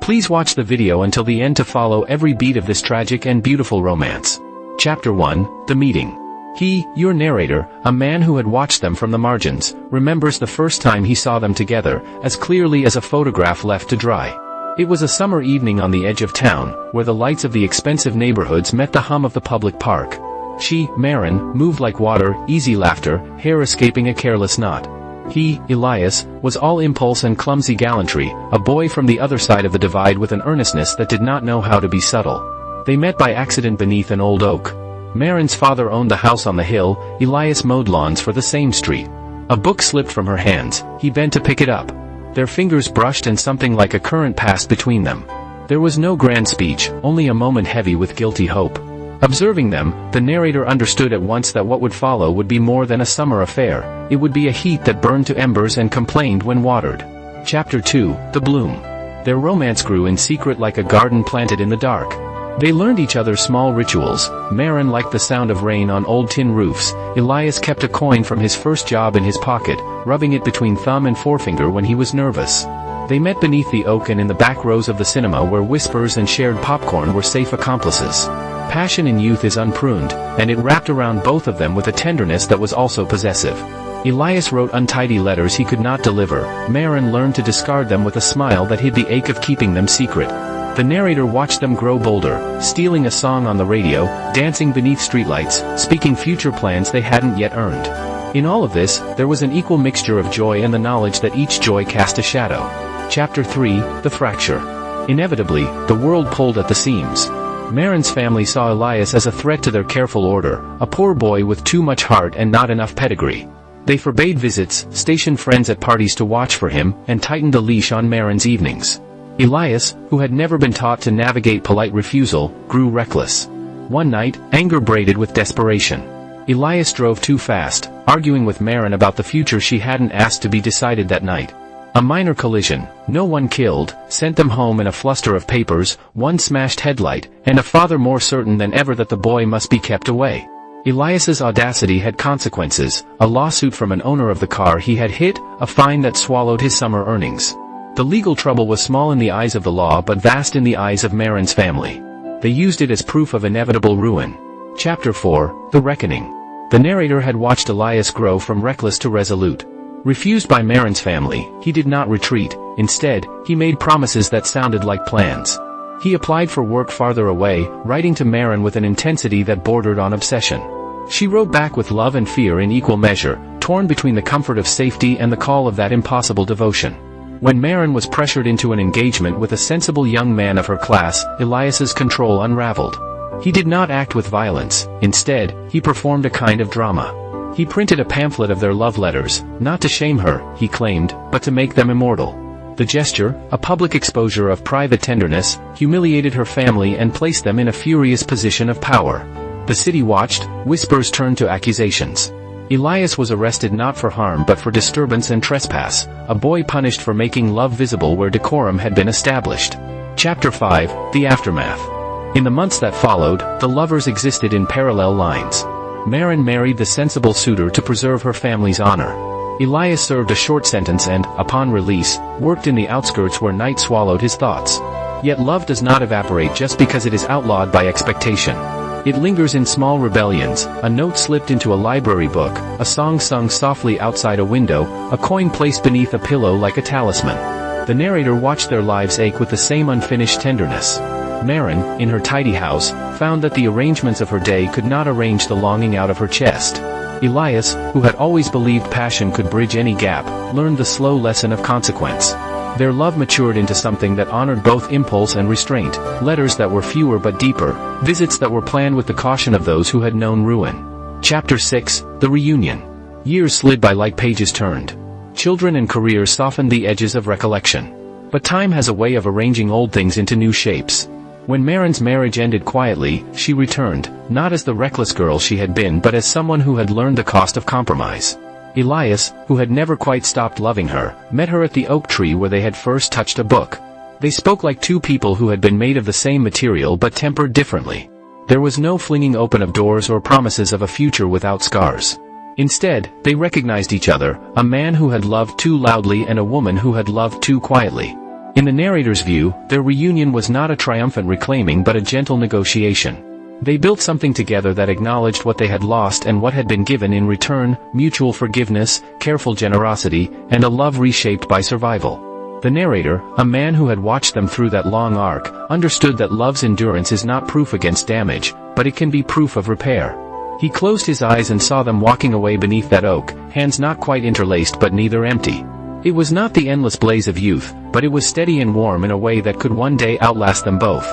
Please watch the video until the end to follow every beat of this tragic and beautiful romance. Chapter 1, The Meeting. He, your narrator, a man who had watched them from the margins, remembers the first time he saw them together, as clearly as a photograph left to dry. It was a summer evening on the edge of town, where the lights of the expensive neighborhoods met the hum of the public park. She, Maren, moved like water, easy laughter, hair escaping a careless knot. He, Elias, was all impulse and clumsy gallantry, a boy from the other side of the divide with an earnestness that did not know how to be subtle. They met by accident beneath an old oak. Maren's father owned the house on the hill, Elias mowed lawns for the same street. A book slipped from her hands, he bent to pick it up. Their fingers brushed and something like a current passed between them. There was no grand speech, only a moment heavy with guilty hope. Observing them, the narrator understood at once that what would follow would be more than a summer affair. It would be a heat that burned to embers and complained when watered. Chapter 2, The Bloom. Their romance grew in secret like a garden planted in the dark. They learned each other's small rituals. Maren liked the sound of rain on old tin roofs. Elias kept a coin from his first job in his pocket, rubbing it between thumb and forefinger when he was nervous. They met beneath the oak and in the back rows of the cinema where whispers and shared popcorn were safe accomplices. Passion in youth is unpruned, and it wrapped around both of them with a tenderness that was also possessive. Elias wrote untidy letters he could not deliver. Maren learned to discard them with a smile that hid the ache of keeping them secret. The narrator watched them grow bolder, stealing a song on the radio, dancing beneath streetlights, speaking future plans they hadn't yet earned. In all of this, there was an equal mixture of joy and the knowledge that each joy cast a shadow. Chapter 3, The Fracture. Inevitably, the world pulled at the seams. Maren's family saw Elias as a threat to their careful order, a poor boy with too much heart and not enough pedigree. They forbade visits, stationed friends at parties to watch for him, and tightened the leash on Maren's evenings. Elias, who had never been taught to navigate polite refusal, grew reckless. One night, anger braided with desperation. Elias drove too fast, arguing with Maren about the future she hadn't asked to be decided that night. A minor collision, no one killed, sent them home in a fluster of papers, one smashed headlight, and a father more certain than ever that the boy must be kept away. Elias's audacity had consequences, a lawsuit from an owner of the car he had hit, a fine that swallowed his summer earnings. The legal trouble was small in the eyes of the law but vast in the eyes of Maren's family. They used it as proof of inevitable ruin. Chapter 4, The Reckoning. The narrator had watched Elias grow from reckless to resolute. Refused by Maren's family, he did not retreat. Instead, he made promises that sounded like plans. He applied for work farther away, writing to Maren with an intensity that bordered on obsession. She wrote back with love and fear in equal measure, torn between the comfort of safety and the call of that impossible devotion. When Maren was pressured into an engagement with a sensible young man of her class, Elias's control unraveled. He did not act with violence. Instead, he performed a kind of drama. He printed a pamphlet of their love letters, not to shame her, he claimed, but to make them immortal. The gesture, a public exposure of private tenderness, humiliated her family and placed them in a furious position of power. The city watched, whispers turned to accusations. Elias was arrested not for harm but for disturbance and trespass, a boy punished for making love visible where decorum had been established. Chapter 5, The Aftermath. In the months that followed, the lovers existed in parallel lines. Maren married the sensible suitor to preserve her family's honor. Elias served a short sentence and, upon release, worked in the outskirts where night swallowed his thoughts. Yet love does not evaporate just because it is outlawed by expectation. It lingers in small rebellions, a note slipped into a library book, a song sung softly outside a window, a coin placed beneath a pillow like a talisman. The narrator watched their lives ache with the same unfinished tenderness. Maren, in her tidy house, found that the arrangements of her day could not arrange the longing out of her chest. Elias, who had always believed passion could bridge any gap, learned the slow lesson of consequence. Their love matured into something that honored both impulse and restraint, letters that were fewer but deeper, visits that were planned with the caution of those who had known ruin. Chapter 6, The Reunion. Years slid by like pages turned. Children and careers softened the edges of recollection. But time has a way of arranging old things into new shapes. When Maren's marriage ended quietly, she returned, not as the reckless girl she had been but as someone who had learned the cost of compromise. Elias, who had never quite stopped loving her, met her at the oak tree where they had first touched a book. They spoke like two people who had been made of the same material but tempered differently. There was no flinging open of doors or promises of a future without scars. Instead, they recognized each other, a man who had loved too loudly and a woman who had loved too quietly. In the narrator's view, their reunion was not a triumphant reclaiming but a gentle negotiation. They built something together that acknowledged what they had lost and what had been given in return: mutual forgiveness, careful generosity, and a love reshaped by survival. The narrator, a man who had watched them through that long arc, understood that love's endurance is not proof against damage, but it can be proof of repair. He closed his eyes and saw them walking away beneath that oak, hands not quite interlaced but neither empty. It was not the endless blaze of youth, but it was steady and warm in a way that could one day outlast them both.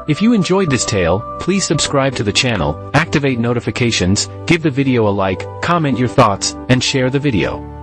If you enjoyed this tale, please subscribe to the channel, activate notifications, give the video a like, comment your thoughts, and share the video.